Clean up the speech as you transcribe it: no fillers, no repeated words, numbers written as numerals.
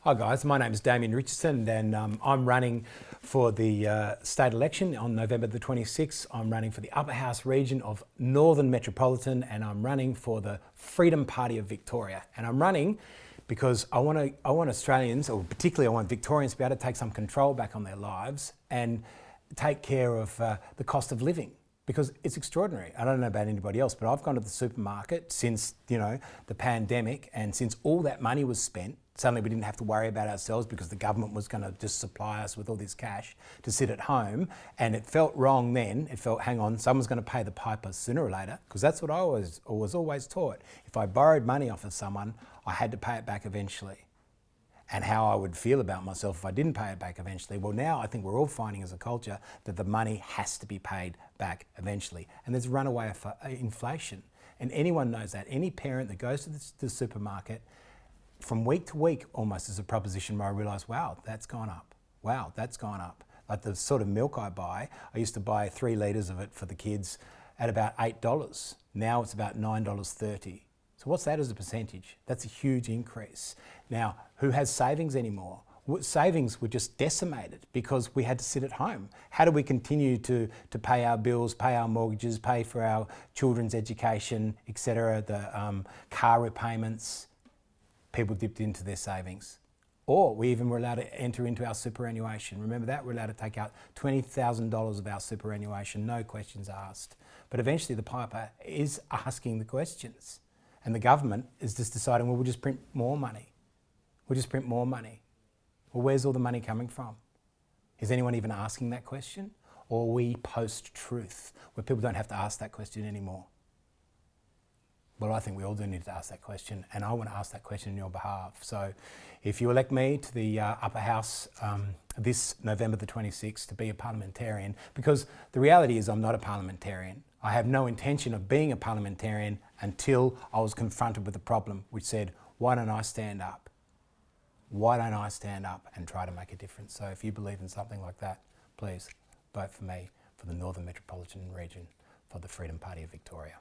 Hi guys, my name is Damien Richardson and I'm running for the state election on November the 26th. I'm running for the Upper House region of Northern Metropolitan and I'm running for the Freedom Party of Victoria. And I'm running because I want Australians, or particularly I want Victorians, to be able to take some control back on their lives and take care of the cost of living. Because it's extraordinary. I don't know about anybody else, but I've gone to the supermarket since, the pandemic, and since all that money was spent, suddenly we didn't have to worry about ourselves because the government was going to just supply us with all this cash to sit at home. And it felt wrong then. It felt, hang on, someone's going to pay the piper sooner or later, because that's what I was always taught. If I borrowed money off of someone, I had to pay it back eventually. And how I would feel about myself if I didn't pay it back eventually. Well, now I think we're all finding as a culture that the money has to be paid back eventually. And there's runaway inflation. And anyone knows that. Any parent that goes to the supermarket, from week to week almost is a proposition where I realise, wow, that's gone up. Wow, that's gone up. Like the sort of milk I buy, I used to buy 3 litres of it for the kids at about $8. Now it's about $9.30. So what's that as a percentage? That's a huge increase. Now, who has savings anymore? Savings were just decimated because we had to sit at home. How do we continue to pay our bills, pay our mortgages, pay for our children's education, etc., the car repayments? People dipped into their savings. Or we even were allowed to enter into our superannuation. Remember that? We're allowed to take out $20,000 of our superannuation, no questions asked. But eventually the piper is asking the questions. And the government is just deciding, well, we'll just print more money. We'll just print more money. Well, where's all the money coming from? Is anyone even asking that question? Or are we post-truth, where people don't have to ask that question anymore? Well, I think we all do need to ask that question, and I want to ask that question on your behalf. So if you elect me to the Upper House this November the 26th to be a parliamentarian, because the reality is I'm not a parliamentarian. I have no intention of being a parliamentarian until I was confronted with a problem which said, why don't I stand up? Why don't I stand up and try to make a difference? So if you believe in something like that, please vote for me for the Northern Metropolitan region for the Freedom Party of Victoria.